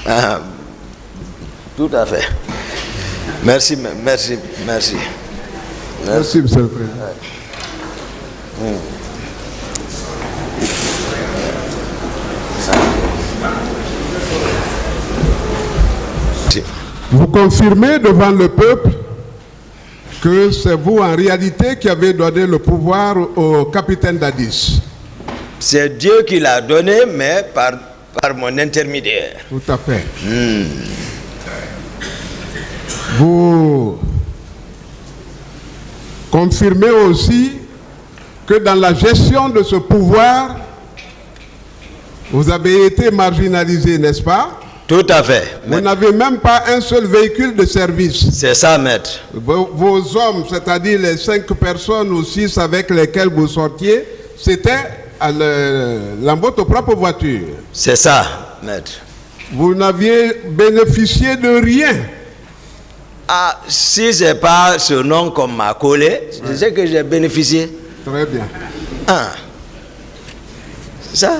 Ah, tout à fait. Merci, merci, merci. Merci, Monsieur le Président. Vous confirmez devant le peuple que c'est vous en réalité qui avez donné le pouvoir au capitaine Dadis. C'est Dieu qui l'a donné, mais par mon intermédiaire. Tout à fait. Vous confirmez aussi que dans la gestion de ce pouvoir, vous avez été marginalisé, n'est-ce pas? Tout à fait. Vous n'avez même pas un seul véhicule de service. C'est ça, maître. Vos hommes, c'est-à-dire les 5 personnes ou 6 avec lesquelles vous sortiez, c'était dans votre propre voiture. C'est ça, maître. Vous n'aviez bénéficié de rien. Ah, si ce n'est pas ce nom qu'on m'a collé, je sais que j'ai bénéficié. Très bien. Ah, c'est ça.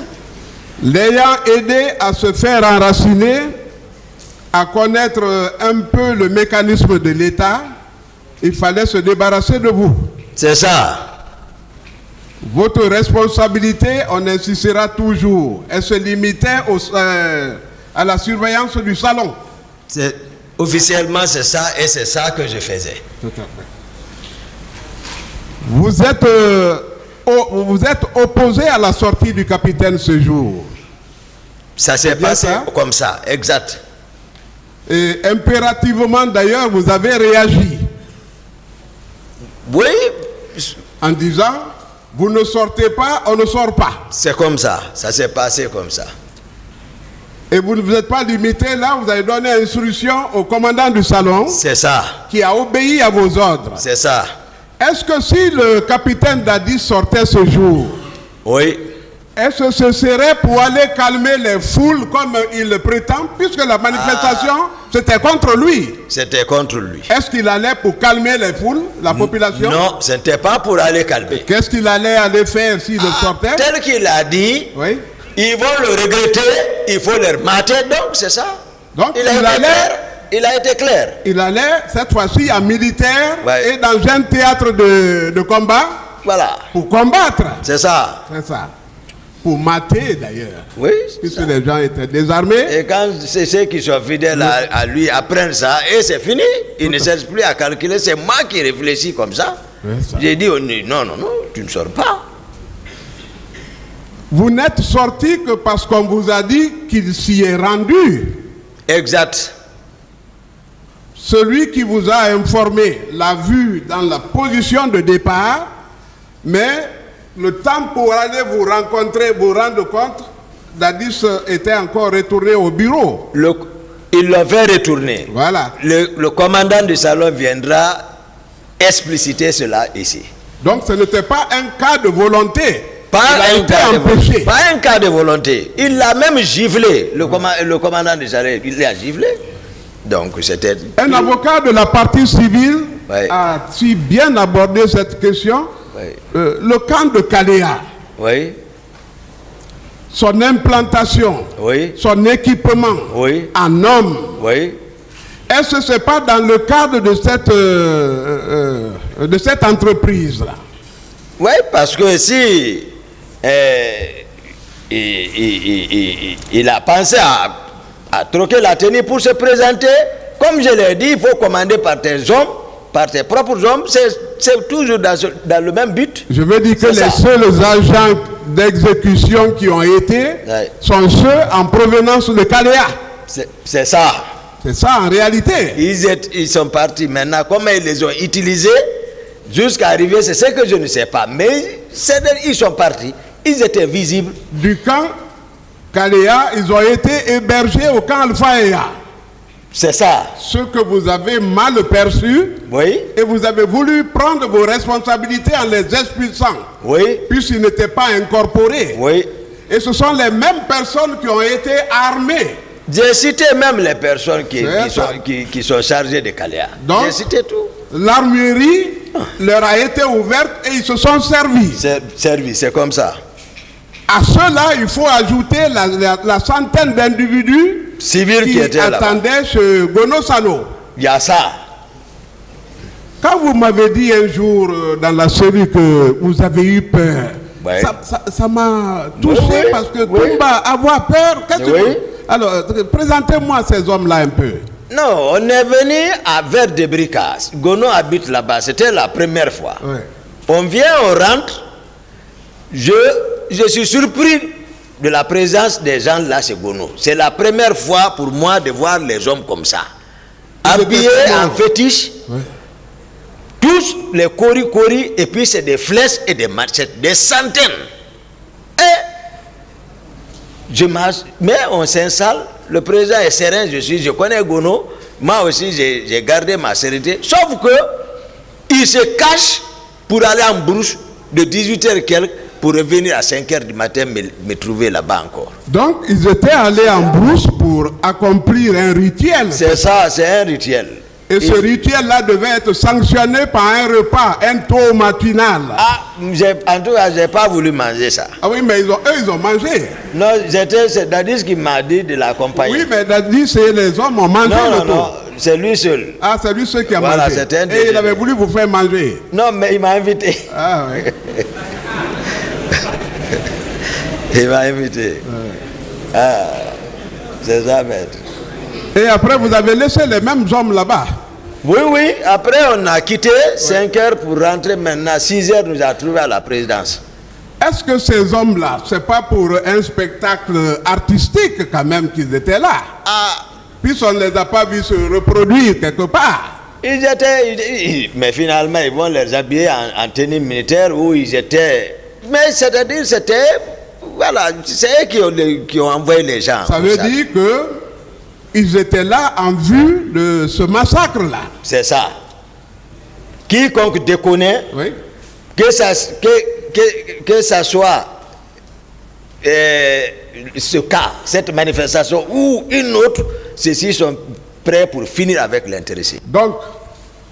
L'ayant aidé à se faire enraciner, à connaître un peu le mécanisme de l'État, il fallait se débarrasser de vous. C'est ça. Votre responsabilité, on insistera toujours, elle se limitait à la surveillance du salon. Officiellement, c'est ça, et c'est ça que je faisais. Tout à fait. Vous êtes opposé à la sortie du capitaine ce jour. Ça s'est passé comme ça, exact. Et impérativement d'ailleurs, vous avez réagi. Oui. En disant, vous ne sortez pas, on ne sort pas. C'est comme ça, ça s'est passé comme ça. Et vous ne vous êtes pas limité là, vous avez donné instruction au commandant du salon. C'est ça. Qui a obéi à vos ordres. C'est ça. Est-ce que si le capitaine Dadis sortait ce jour, oui, est-ce que ce serait pour aller calmer les foules comme il le prétend, puisque la manifestation, c'était contre lui? C'était contre lui. Est-ce qu'il allait pour calmer les foules, la population? Non, ce n'était pas pour aller calmer. Qu'est-ce qu'il allait aller faire s'il sortait? Tel qu'il a dit, oui. Ils vont le regretter, il faut leur mater, donc c'est ça. Donc il a été clair. Il allait cette fois-ci en militaire ouais. Et dans un théâtre de combat. Voilà. Pour combattre. C'est ça. C'est ça. Pour mater d'ailleurs. Oui. Puisque les gens étaient désarmés. Et quand c'est ceux qui sont fidèles à lui apprennent ça, et c'est fini. Il ne cherche plus à calculer. C'est moi qui réfléchis comme ça. J'ai dit non, tu ne sors pas. Vous n'êtes sorti que parce qu'on vous a dit qu'il s'y est rendu. Exact. Celui qui vous a informé l'a vu dans la position de départ, mais le temps pour aller vous rencontrer, vous rendre compte, Dadis était encore retourné au bureau. Il l'avait retourné. Voilà. Le commandant du salon viendra expliciter cela ici. Donc ce n'était pas un cas de volonté. Pas un cas de volonté. Il l'a même giflé. Le commandant du salon, il l'a giflé. Donc c'était... Un avocat de la partie civile oui. a si bien abordé cette question. Oui. Le camp de Kaléa, oui. son implantation, oui. Son équipement oui. en hommes, oui. est-ce que ce n'est pas dans le cadre de cette entreprise-là? Oui, parce que si il a pensé à troquer la tenue pour se présenter, comme je l'ai dit, il faut commander par tes hommes, par tes propres hommes, c'est toujours dans le même but. Je veux dire que les seuls agents d'exécution qui ont été sont ceux en provenance de Kaléa. C'est ça. C'est ça en réalité. Ils sont partis maintenant. Comment ils les ont utilisés jusqu'à arriver, c'est ce que je ne sais pas. Mais ils sont partis. Ils étaient visibles. Du camp Kaléa, ils ont été hébergés au camp Alpha-Eya. C'est ça. Ce que vous avez mal perçu. Oui. Et vous avez voulu prendre vos responsabilités en les expulsant. Oui. Puisqu'ils n'étaient pas incorporés. Oui. Et ce sont les mêmes personnes qui ont été armées. J'ai cité même les personnes qui sont chargées de Kaléa. J'ai cité tout. L'armurerie leur a été ouverte et ils se sont servis. C'est comme ça. À cela, il faut ajouter la centaine d'individus civils qui étaient là. Attendaient ce Gono Sano. Il y a ça. Quand vous m'avez dit un jour dans la série que vous avez eu peur, ouais. ça m'a touché oui, parce que oui. Toumba, avoir peur, qu'est-ce Oui. que... Alors, présentez-moi ces hommes-là un peu. Non, on est venu à Vers de Bricas. Gono habite là-bas. C'était la première fois. Oui. On vient, on rentre. Je suis surpris de la présence des gens là chez Gono. C'est la première fois pour moi de voir les hommes comme ça. Habillés en fétiche. Oui. Tous les cori, et puis c'est des flèches et des machettes, des centaines. Et mais on s'installe, le président est serein, je connais Gono, moi aussi j'ai gardé ma sérénité, sauf que il se cache pour aller en brousse de 18h quelque pour revenir à 5h du matin me trouver là-bas encore. Donc ils étaient allés en brousse pour accomplir un rituel. C'est ça, c'est un rituel. Et ce rituel-là devait être sanctionné par un repas, un taux matinal. Ah, en tout cas, je n'ai pas voulu manger ça. Ah oui, mais eux, ils ont mangé. Non, c'est Dadis qui m'a dit de l'accompagner. Oui, mais Dadis, c'est les hommes ont mangé le taux. Non, c'est lui seul. Ah, c'est lui seul qui a voilà, mangé. Et il avait voulu vous faire manger. Non, mais il m'a invité. Ah oui. Il m'a invité. Ah, c'est ça, maître. Et après, vous avez laissé les mêmes hommes là-bas. Oui. Après, on a quitté 5h pour rentrer maintenant. 6h, nous a trouvé à la présidence. Est-ce que ces hommes-là, c'est pas pour un spectacle artistique quand même qu'ils étaient là? Ah. Puisqu'on ne les a pas vus se reproduire quelque part. Mais finalement, ils vont les habiller en tenue militaire où ils étaient. Mais c'est-à-dire, c'était. Voilà, c'est eux qui ont envoyé les gens. Ça veut dire que ils étaient là en vue de ce massacre-là. C'est ça. Quiconque déconne, oui. que ça soit ce cas, cette manifestation ou une autre, ceux-ci sont prêts pour finir avec l'intéressé. Donc,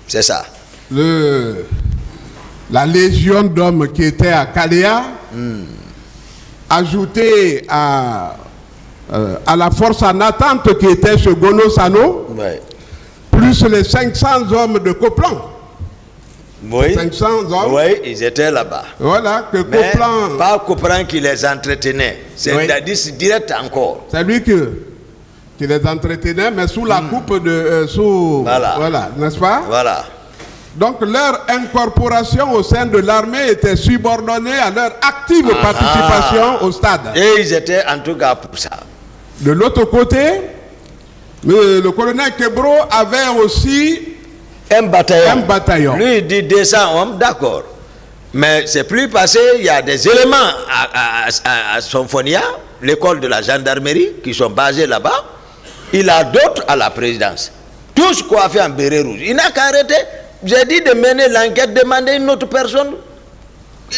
c'est ça. La légion d'hommes qui était à Kalea, ajoutée à la force en attente qui était chez Gono Sano, ouais. Plus les 500 hommes de Coplan. Oui. 500 hommes. Oui, ils étaient là-bas. Voilà, que mais Coplan. Pas Coplan qui les entretenait. C'est oui. Dadis direct encore. C'est lui qui les entretenait, mais sous la coupe de. Voilà, n'est-ce pas? Voilà. Donc leur incorporation au sein de l'armée était subordonnée à leur active participation au stade. Et ils étaient en tout cas pour ça. De l'autre côté, le colonel Kebro avait aussi un bataillon. Lui, il dit 200 hommes, d'accord. Mais c'est plus passé, il y a des éléments à Sonfonia, l'école de la gendarmerie, qui sont basés là-bas. Il a d'autres à la présidence. Tous coiffés en béret rouge. Il n'a qu'à arrêter. J'ai dit de mener l'enquête, demander une autre personne.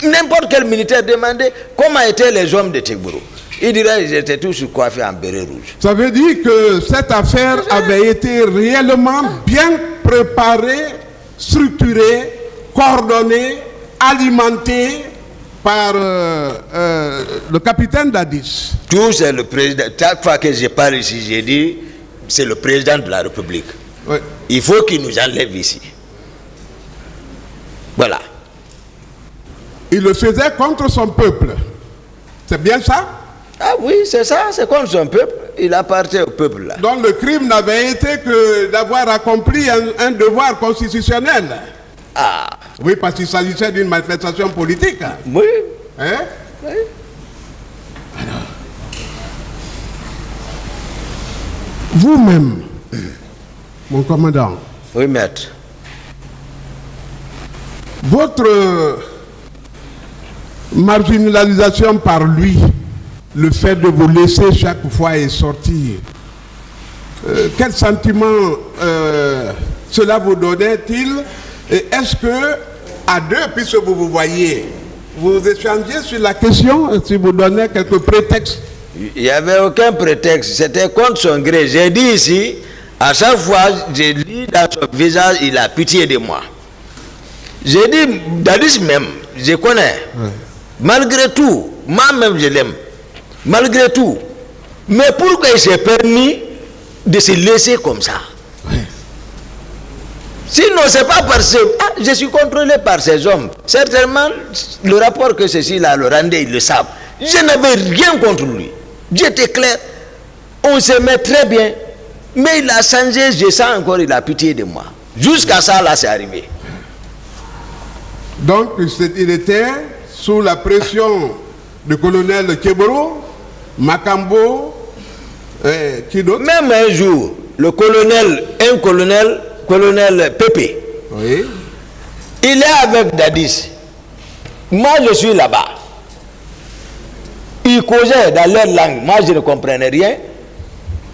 N'importe quel militaire demandait comment étaient les hommes de Tegboro. Il dirait qu'ils étaient tous coiffés en béret rouge. Ça veut dire que cette affaire avait été réellement bien préparée, structurée, coordonnée, alimentée par le capitaine Dadis. Tout c'est le président. Chaque fois que je parle ici, j'ai dit c'est le président de la République. Oui. Il faut qu'il nous enlève ici. Voilà. Il le faisait contre son peuple. C'est bien ça? Ah oui, c'est ça, c'est contre son peuple. Il appartient au peuple là. Donc le crime n'avait été que d'avoir accompli un devoir constitutionnel. Ah. Oui, parce qu'il s'agissait d'une manifestation politique. Oui. Hein? Oui. Alors, vous-même, mon commandant. Oui, maître. Votre marginalisation par lui, le fait de vous laisser chaque fois et sortir, quel sentiment cela vous donnait-il? Et est-ce que, à deux, puisque vous voyez, vous échangez sur la question, si vous donnez quelques prétextes? Il n'y avait aucun prétexte, c'était contre son gré. J'ai dit ici, à chaque fois, j'ai dit dans son visage, il a pitié de moi. J'ai dit, Dadis même, je connais. Oui. Malgré tout, moi-même je l'aime. Malgré tout. Mais pourquoi il s'est permis de se laisser comme ça. Oui. Sinon, c'est pas parce que je suis contrôlé par ces hommes. Certainement, le rapport que ceci-là le rendait, ils le savent. Je n'avais rien contre lui. J'étais clair. On s'aimait très bien. Mais il a changé, je sens encore, il a pitié de moi. Jusqu'à ça, là, c'est arrivé. Donc, il était sous la pression du colonel Keboro, Makambo, qui d'autre? Même un jour, colonel Pépé, oui. il est avec Dadis. Moi, je suis là-bas. Ils causaient dans leur langue. Moi, je ne comprenais rien.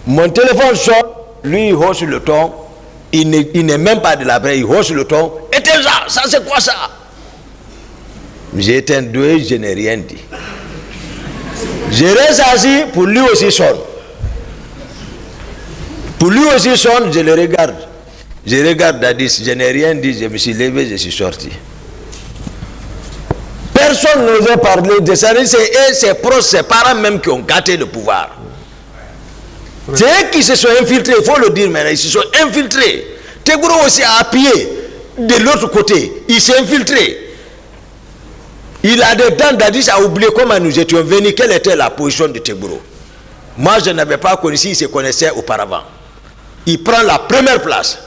Mon téléphone sonne. Lui, il hausse le ton. Il n'est même pas de la vraie. Il hausse le ton. Éteins ça. Ça, c'est quoi ça? J'ai éteint deux, je n'ai rien dit. Je reste assis, pour lui aussi sonne. Pour lui aussi sonne, je le regarde. Je regarde Dadis, je n'ai rien dit, je me suis levé, je suis sorti. Personne n'osait parler de ça. C'est ses proches, ses parents même qui ont gâté le pouvoir. C'est eux qui se sont infiltrés, il faut le dire maintenant, ils se sont infiltrés. Tegboro aussi a appuyé de l'autre côté, il s'est infiltré. Il a des temps, Dadis a oublié comment nous étions venus, quelle était la position de Tegboro. Moi, je n'avais pas connu, il se connaissait auparavant. Il prend la première place.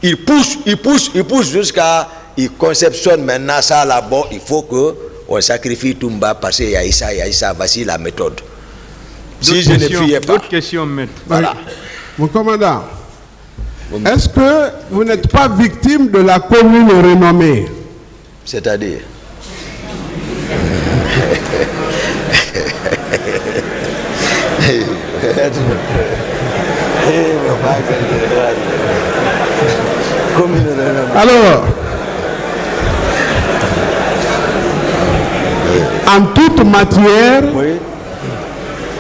Il pousse jusqu'à... Il conceptionne maintenant ça là-bas. Il faut qu'on sacrifie Toumba parce qu'il y a Issa, voici la méthode. Si je ne fuyais pas. D'autres questions, maître. Voilà. Mon commandant, est-ce que vous n'êtes pas victime de la commune renommée? C'est-à-dire Alors, en toute matière, oui.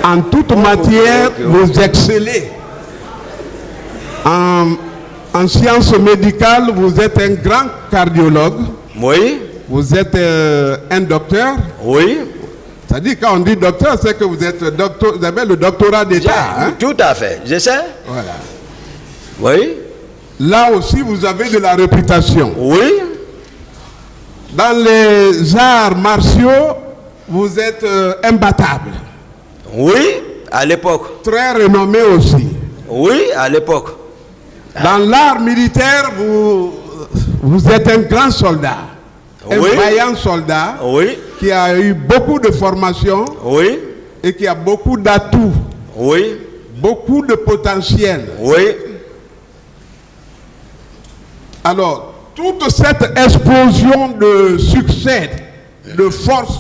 En toute matière, vous excellez. En sciences médicales, vous êtes un grand cardiologue. Oui. Vous êtes un docteur. Oui. C'est-à-dire, quand on dit docteur, c'est que vous êtes docteur, vous avez le doctorat d'État. Hein? Tout à fait, je sais. Voilà. Oui. Là aussi, vous avez de la réputation. Oui. Dans les arts martiaux, vous êtes imbattable. Oui, à l'époque. Très renommé aussi. Oui, à l'époque. Dans l'art militaire, vous êtes un grand soldat. Un Oui. vaillant soldat. Oui. Qui a eu beaucoup de formation. Oui. Et qui a beaucoup d'atouts. Oui. Beaucoup de potentiel. Oui. Alors, toute cette explosion de succès, de force,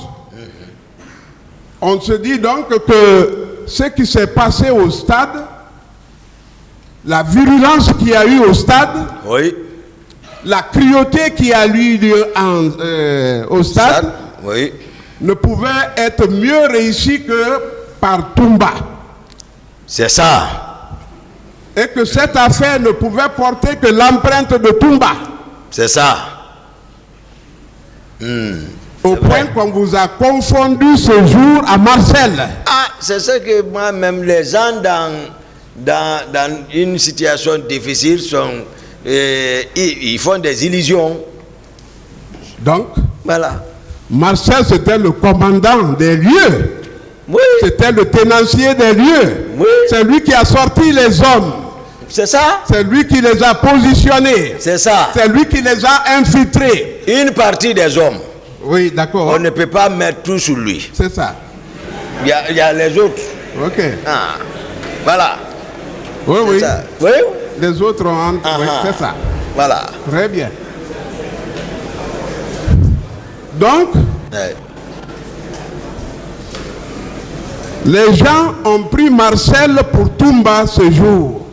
on se dit donc que ce qui s'est passé au stade, la virulence qu'il y a eu au stade, Oui. la cruauté qui a eu lieu au stade, Oui. ne pouvait être mieux réussi que par Toumba. C'est ça. Et que cette affaire ne pouvait porter que l'empreinte de Toumba. C'est ça. Au point qu'on vous a confondu ce jour à Marcel. Ah, c'est ce que moi-même, les gens dans une situation difficile ils font des illusions. Donc, Voilà. Marcel, c'était le commandant des lieux. Oui. C'était le tenancier des lieux. Oui. C'est lui qui a sorti les hommes. C'est ça. C'est lui qui les a positionnés. C'est ça. C'est lui qui les a infiltrés. Une partie des hommes, Oui, d'accord. on ne peut pas mettre tout sur lui. C'est ça. Il y a les autres. Ok. Ah. Voilà. Oui, oui. Ça. Oui. Les autres ont... Oui, c'est ça. Voilà. Très bien. Donc, Ouais. les gens ont pris Marcel pour Toumba ce jour.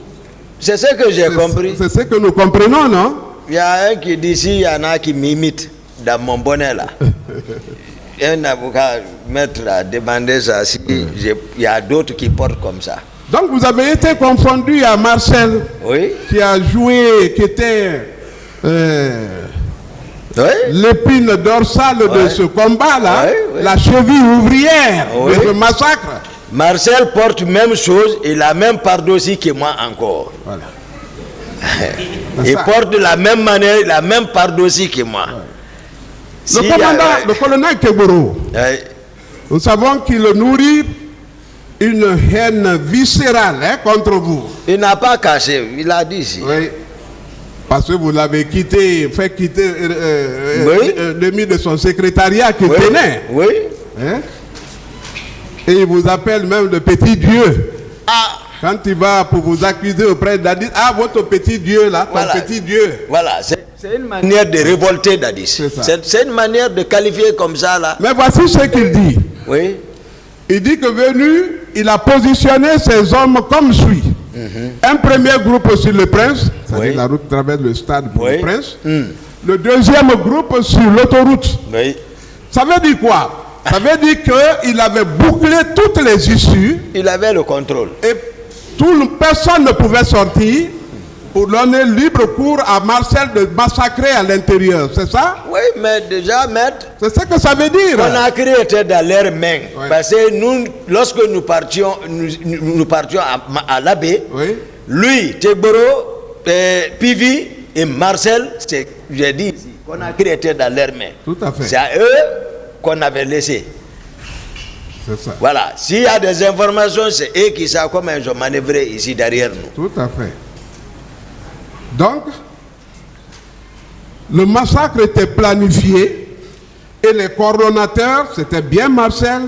C'est ce que j'ai compris. C'est ce que nous comprenons, non? Il y a un qui dit si il y en a qui m'imitent dans mon bonnet là. Un avocat, maître a demandé ça. Si il y a d'autres qui portent comme ça. Donc vous avez été confondu à Marcel, Oui. qui a joué, qui était Oui. l'épine dorsale de ce combat-là, Ouais, ouais. la cheville ouvrière Oui. de ce massacre. Marcel porte même chose et la même pardon aussi que moi encore. Voilà. Il porte de la même manière, la même pardon aussi que moi. Le commandant, le colonel Kegboro, nous savons qu'il nourrit une haine viscérale contre vous. Il n'a pas caché, il a dit ici. Oui. Parce que vous l'avez quitté, fait quitter demi de son secrétariat qui tenait. Oui. Hein? Et il vous appelle même le petit Dieu. Ah. Quand il va pour vous accuser auprès d'Addis, ah, votre petit Dieu là, ton petit Dieu. Voilà, c'est une manière de révolter d'Addis. C'est une manière de qualifier comme ça là. Mais voici ce qu'il dit. Oui. Il dit que venu, il a positionné ses hommes comme suit. Un premier groupe sur le Prince, c'est-à-dire la route traverse le stade pour le Prince. Le deuxième groupe sur l'autoroute. Oui. Ça veut dire quoi? Ça veut dire qu'il avait bouclé toutes les issues. Il avait le contrôle. Et personne ne pouvait sortir pour donner libre cours à Marcel de massacrer à l'intérieur, c'est ça? Oui, mais déjà, maître... C'est ce que ça veut dire. Conakry était dans leurs mains. Oui. Parce que nous, lorsque nous partions à l'abbé, lui, Tegboro, Pivi et Marcel, j'ai dit, Conakry était dans leurs mains. Tout à fait. C'est à eux qu'on avait laissé. C'est ça. Voilà. S'il y a des informations, c'est eux qui savent comment ils ont manœuvré ici derrière nous. Tout à fait. Donc, le massacre était planifié et les coordonnateurs, c'était bien Marcel,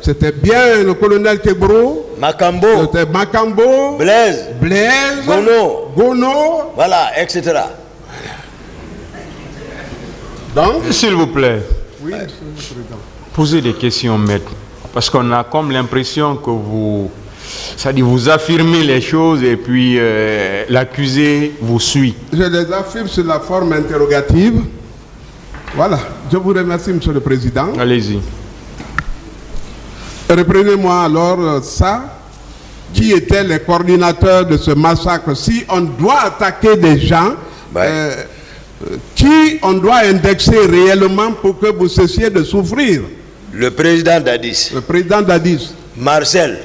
c'était bien le colonel Kegboro, Makambo, c'était Makambo, Blaise, Gono, voilà, etc. Donc, s'il vous plaît, oui, monsieur le Président. Posez des questions, maître, parce qu'on a comme l'impression que vous... C'est-à-dire vous affirmez les choses et puis l'accusé vous suit. Je les affirme sur la forme interrogative. Voilà. Je vous remercie, Monsieur le Président. Allez-y. Reprenez-moi alors ça. Qui étaient les coordinateurs de ce massacre? Si on doit attaquer des gens, qui on doit indexer réellement pour que vous cessiez de souffrir? Le président d'Addis. Le président d'Addis. Marcel.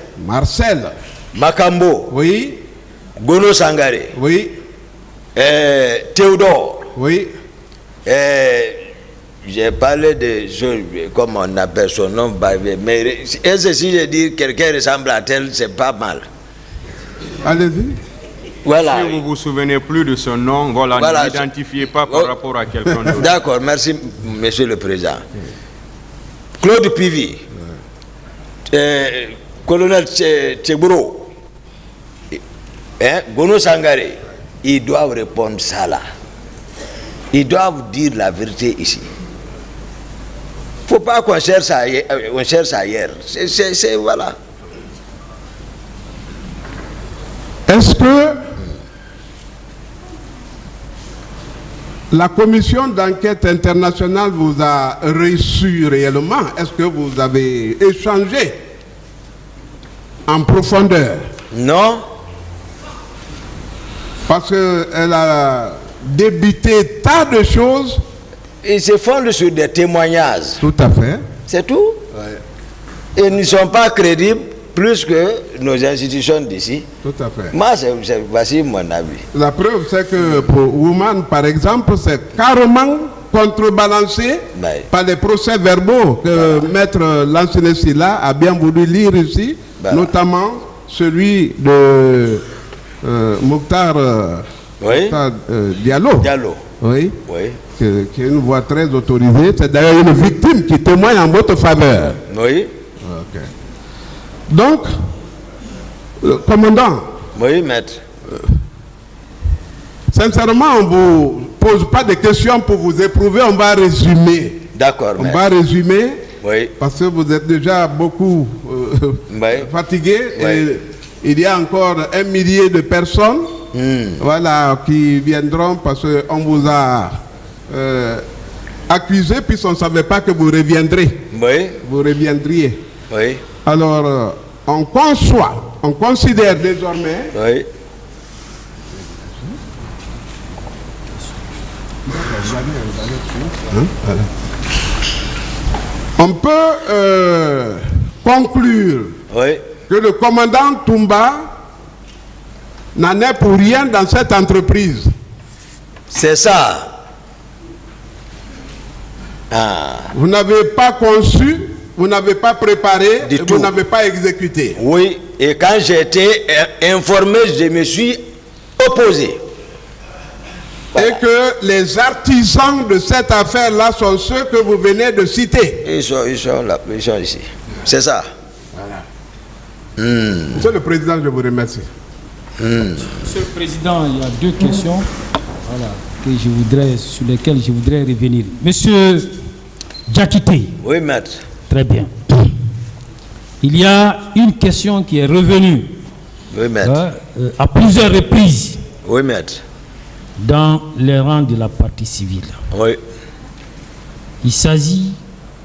Makambo. Oui. Gono Sangare. Oui. Théodore. Oui. J'ai parlé de comme on appelle son nom, mais si je dis quelqu'un ressemble à tel, c'est pas mal. Allez-y. Voilà. Si vous ne vous souvenez plus de son nom, voilà. Ne l'identifiez pas par rapport à quelqu'un d'autre. D'accord, merci, Monsieur le Président. Claude Pivi. Colonel Tegboro, Gono Sangare, ils doivent répondre ça là. Ils doivent dire la vérité ici. Il ne faut pas qu'on cherche ailleurs. C'est voilà. Est-ce que la commission d'enquête internationale vous a reçu réellement? Est-ce que vous avez échangé en profondeur? Non. Parce qu'elle a débité tas de choses. Ils se fondent sur des témoignages. Tout à fait. C'est tout. Ouais. Ils ne sont pas crédibles plus que nos institutions d'ici. Tout à fait. Moi, voici mon avis. La preuve, c'est que pour Woman, par exemple, c'est carrément contrebalancé par les procès-verbaux que Maître Lancenesila a bien voulu lire ici, notamment celui de Mokhtar Diallo. Oui. Qui est une voix très autorisée. C'est d'ailleurs une victime qui témoigne en votre faveur. Oui. Okay. Donc, commandant. Oui, maître. Sincèrement, on ne vous pose pas de questions pour vous éprouver, on va résumer. D'accord, maître. On va résumer. Oui. Parce que vous êtes déjà beaucoup fatigué. Et il y a encore 1 millier de personnes voilà, qui viendront parce qu'on vous a accusé puisqu'on ne savait pas que vous reviendrez. Oui. Vous reviendriez. Oui. Alors, on conçoit, on considère désormais on peut conclure que le commandant Toumba n'en est pour rien dans cette entreprise. C'est ça. Ah. Vous n'avez pas conçu, vous n'avez pas préparé, Du et tout. vous n'avez pas exécuté. Oui, et quand j'ai été informé, je me suis opposé. Voilà. Et que les artisans de cette affaire-là sont ceux que vous venez de citer. Ils sont là, ils sont ici. C'est ça. Voilà. Monsieur le Président, je vous remercie. Monsieur le Président, il y a deux questions sur lesquelles je voudrais revenir. Monsieur Diakité. Oui, maître. Très bien. Il y a une question qui est revenue Oui, maître. à plusieurs reprises Oui, maître. dans les rangs de la partie civile. Oui. Il s'agit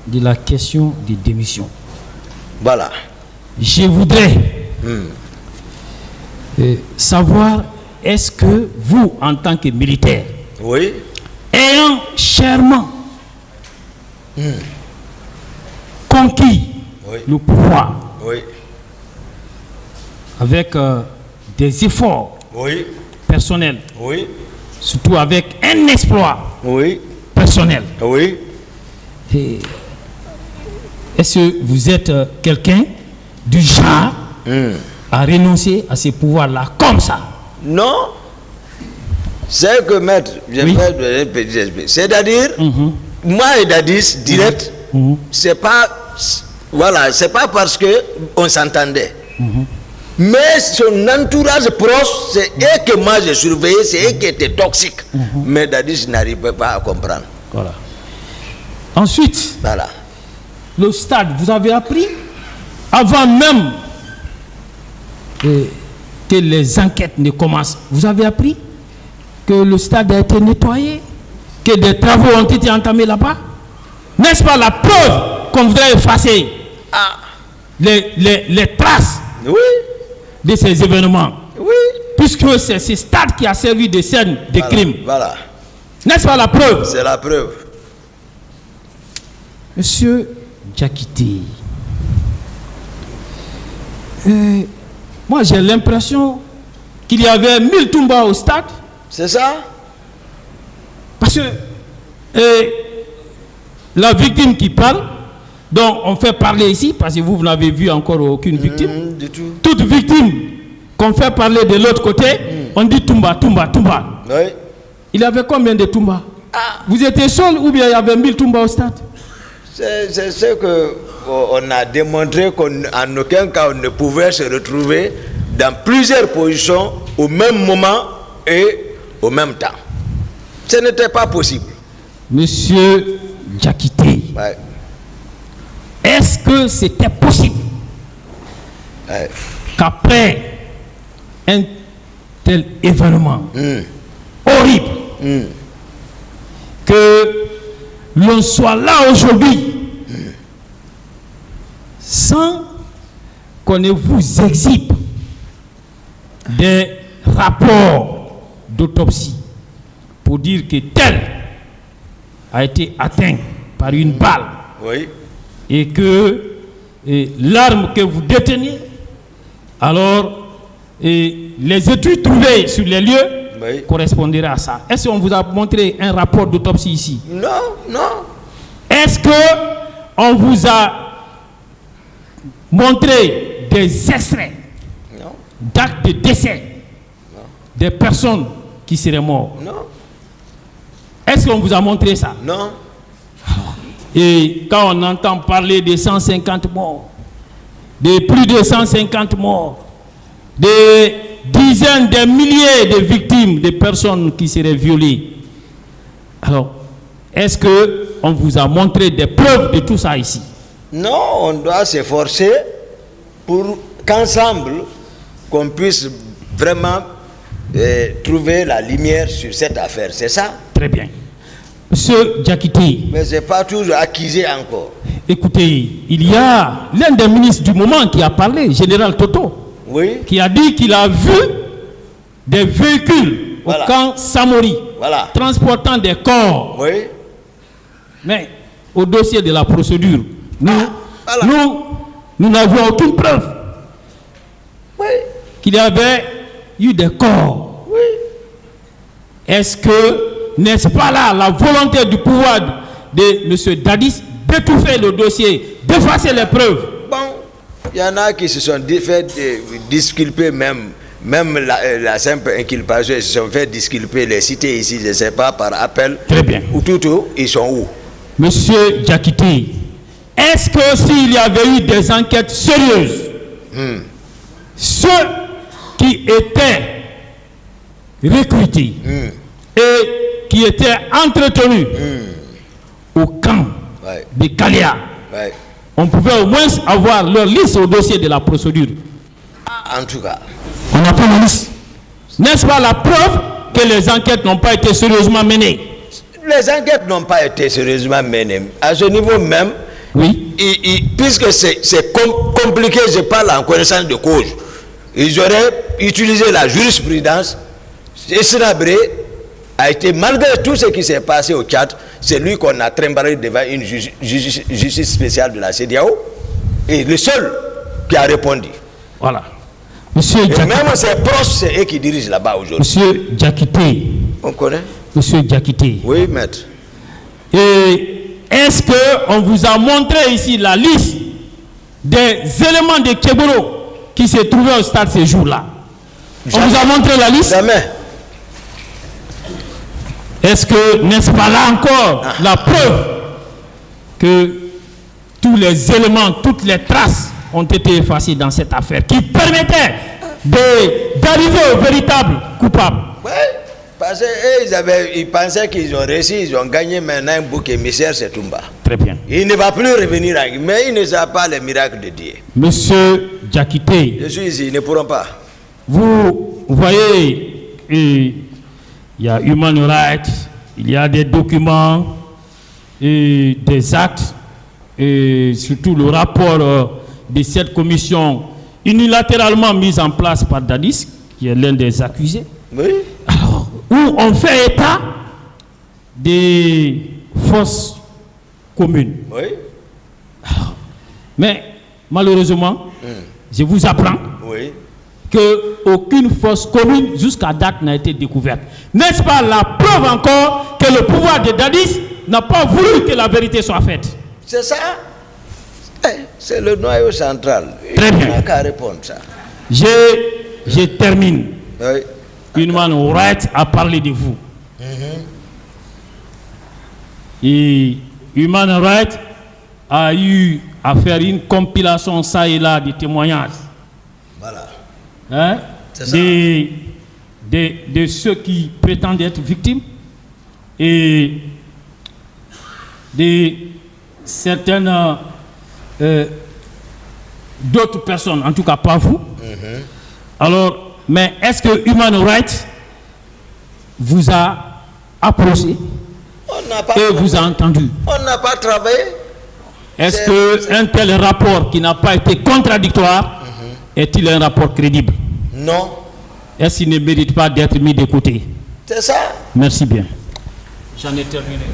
de la question des démissions. Voilà. Je voudrais savoir, est-ce que vous, en tant que militaire, Oui. ayant chèrement conquis Oui. le pouvoir Oui. avec des efforts Oui. personnels, Oui. surtout avec un exploit Oui. personnel, Oui. et est-ce que vous êtes quelqu'un du genre à renoncer à ces pouvoirs-là comme ça? Non. C'est que, maître, je Oui. vais donner un petit explication. C'est-à-dire, moi et Dadis, direct, c'est pas, voilà, c'est pas parce que on s'entendait. Mais son entourage proche, c'est eux que moi j'ai surveillé, c'est eux qui étaient toxiques. Mais Dadis n'arrivait pas à comprendre. Voilà. Ensuite, Voilà. le stade, vous avez appris, avant même que les enquêtes ne commencent, vous avez appris que le stade a été nettoyé, que des travaux ont été entamés là-bas. N'est-ce pas la preuve qu'on voudrait effacer les traces Oui. de ces événements? Oui. Puisque c'est ce stade qui a servi de scène de crime. Voilà. N'est-ce pas la preuve? C'est la preuve. Monsieur Diakité, moi j'ai l'impression qu'il y avait 1000 Toumba au stade. C'est ça? Parce que la victime qui parle, dont on fait parler ici, parce que vous n'avez vu encore aucune victime. Du tout. Toute victime qu'on fait parler de l'autre côté, on dit Toumba, Toumba, Toumba. Oui. Il y avait combien de Toumba? Vous étiez seul ou bien il y avait 1000 Toumba au stade? C'est ce qu'on a démontré qu'en aucun cas on ne pouvait se retrouver dans plusieurs positions au même moment et au même temps. Ce n'était pas possible. Monsieur Diakité, Ouais. est-ce que c'était possible Ouais. qu'après un tel événement horrible, que l'on soit là aujourd'hui sans qu'on ne vous exhibe des rapports d'autopsie pour dire que tel a été atteint par une balle Oui. et que l'arme que vous déteniez, alors les études trouvées sur les lieux Oui. correspondraient à ça. Est-ce qu'on vous a montré un rapport d'autopsie ici? Non, non. Est-ce qu'on vous a montré des extraits Non. d'actes de décès des personnes qui seraient mortes? Non. Est-ce qu'on vous a montré ça? Non. Et quand on entend parler de 150 morts, de plus de 150 morts, des dizaines de milliers de victimes, de personnes qui seraient violées, alors, est-ce qu'on vous a montré des preuves de tout ça ici? Non, on doit s'efforcer pour qu'ensemble, qu'on puisse vraiment trouver la lumière sur cette affaire. C'est ça? Très bien. Monsieur Diakité, Mais ce n'est pas toujours acquisé encore. écoutez, il y a l'un des ministres du moment qui a parlé, Général Toto, Oui. qui a dit qu'il a vu des véhicules Voilà. au camp Samori, Voilà. transportant des corps. Oui. Mais au dossier de la procédure, voilà. nous n'avons aucune preuve. qu'il y avait eu des corps. Oui. Est-ce que, n'est-ce pas là, la volonté du pouvoir de M. Dadis d'étouffer le dossier, d'effacer les preuves? Bon, il y en a qui se sont fait disculper même la simple inculpation, ils se sont fait disculper, les cités ici, je ne sais pas, par appel. Très bien. Ou tout, ils sont où? Monsieur Diakité, est-ce que s'il y avait eu des enquêtes sérieuses, ceux qui étaient recrutés et qui étaient entretenus au camp de Kaléa, on pouvait au moins avoir leur liste au dossier de la procédure? En tout cas. On n'a pas la liste. N'est-ce pas la preuve que les enquêtes n'ont pas été sérieusement menées? Les enquêtes n'ont pas été sérieusement menées. À ce niveau même, oui. Puisque c'est compliqué, je parle en connaissance de cause. Ils auraient utilisé la jurisprudence. Esnabré a été, malgré tout ce qui s'est passé au Tchad, c'est lui qu'on a trimballé devant une justice spéciale de la CEDEAO. Et le seul qui a répondu. Voilà. Monsieur et même ses proches, c'est eux qui dirigent là-bas aujourd'hui. Monsieur Diakité. On connaît? Monsieur Diakité. Oui, maître. Et est-ce qu'on vous a montré ici la liste des éléments de Kéboro qui se trouvaient au stade ces jours-là? On vous a montré la liste? Jamais. Est-ce que, n'est-ce pas là encore la preuve que tous les éléments, toutes les traces ont été effacées dans cette affaire qui permettait d'arriver au véritable coupable? Oui, parce qu'ils pensaient qu'ils ont réussi, ils ont gagné maintenant un bouc émissaire, c'est Toumba. Très bien. Il ne va plus revenir, mais ils ne savent pas les miracles de Dieu. Monsieur Diakité, je suis ici, ils ne pourront pas. Vous voyez, il y a Human Rights, il y a des documents, et des actes, et surtout le rapport de cette commission unilatéralement mise en place par Dadis, qui est l'un des accusés. Oui. Alors, où on fait état des fausses communes. Oui. Alors, mais malheureusement, je vous apprends qu'aucune fosse commune jusqu'à date n'a été découverte. N'est-ce pas la preuve encore que le pouvoir de Dadis n'a pas voulu que la vérité soit faite? C'est ça. C'est le noyau central. Très bien. Il n'a qu'à répondre ça. Je termine. Oui. Human Rights a parlé de vous. Et Human Rights a eu à faire une compilation ça et là de témoignages. Voilà. Hein? C'est ça. De ceux qui prétendent être victimes et de certaines d'autres personnes, en tout cas pas vous. Alors, mais est-ce que Human Rights vous a approché et vous a entendu? On n'a pas travaillé. Est-ce qu'un tel rapport qui n'a pas été contradictoire est-il un rapport crédible? Non. Est-ce qu'il ne mérite pas d'être mis de côté? C'est ça. Merci bien. J'en ai terminé.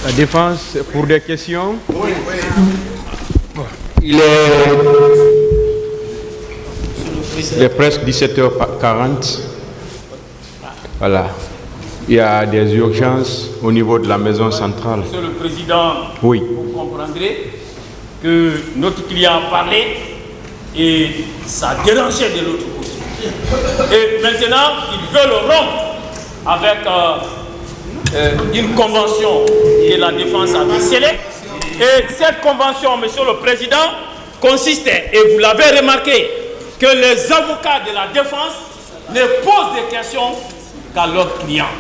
La défense, pour des questions? Oui. Il est presque 17h40. Voilà. Il y a des urgences au niveau de la maison centrale. Monsieur le Président, oui. Vous comprendrez que notre client a parlé et ça dérangeait de l'autre côté. Et maintenant, ils veulent rompre avec une convention que la défense a scellée. Et cette convention, Monsieur le Président, consistait, et vous l'avez remarqué, que les avocats de la défense ne posent des questions qu'à leurs clients.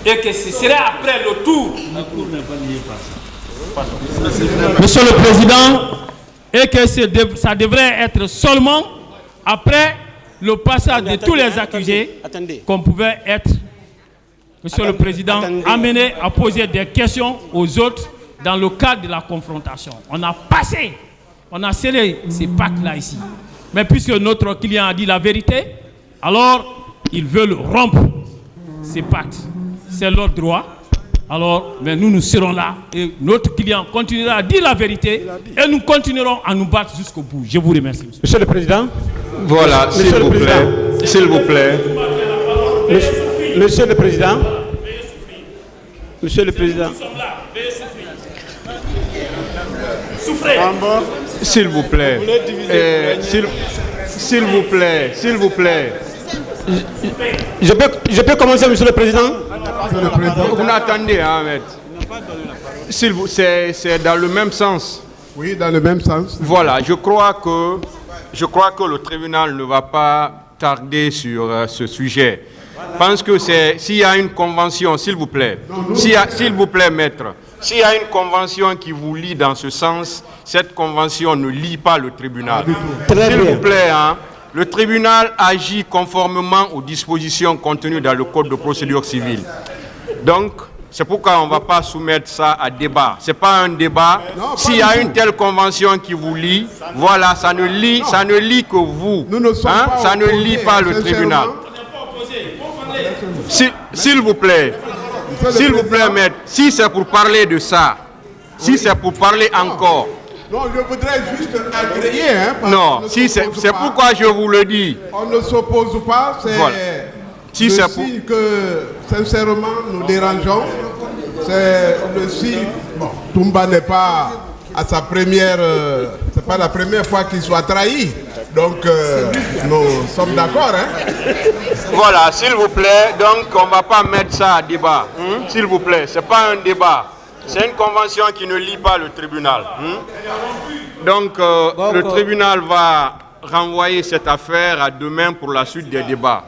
Et que ce serait après le tour. Monsieur le Président, et que ça devrait être seulement après le passage de tous les accusés qu'on pouvait être, Monsieur le Président, amené à poser des questions aux autres dans le cadre de la confrontation. On a passé, on a scellé ces pactes-là ici. Mais puisque notre client a dit la vérité, alors ils veulent rompre ces pactes. C'est leur droit. alors mais nous serons là et notre client continuera à dire la vérité et nous continuerons à nous battre jusqu'au bout. Je vous remercie. Monsieur le Président. Voilà, s'il vous plaît. S'il vous plaît. Monsieur le Président. Monsieur le Président. S'il vous plaît. S'il vous plaît. S'il vous plaît. Je peux commencer, Monsieur le Président? Vous n'attendez, hein, maître. C'est dans le même sens. Oui, dans le même sens. Voilà, je crois que le tribunal ne va pas tarder sur ce sujet. Je pense que s'il y a une convention, s'il vous plaît, s'il vous plaît, maître, s'il y a une convention qui vous lie dans ce sens, cette convention ne lie pas le tribunal. S'il vous plaît, hein, le tribunal agit conformément aux dispositions contenues dans le Code de procédure civile. Donc, c'est pourquoi on ne va pas soumettre ça à débat. Ce n'est pas un débat. S'il y a une telle convention qui vous lie, voilà, ça ne lie que vous. Hein? Ça ne lie pas le tribunal. S'il vous plaît, maître, si c'est pour parler de ça, si c'est pour parler encore. Non, je voudrais juste agréer. Hein, non, c'est pourquoi je vous le dis. On ne s'oppose pas, c'est voilà. Si le signe que, sincèrement, nous dérangeons. C'est le signe. Bon, Toumba n'est pas à sa première. C'est pas la première fois qu'il soit trahi. Donc, nous sommes d'accord. Hein? Voilà, s'il vous plaît. Donc, on ne va pas mettre ça à débat. S'il vous plaît, ce n'est pas un débat. C'est une convention qui ne lie pas le tribunal. Donc, le tribunal va renvoyer cette affaire à demain pour la suite des débats.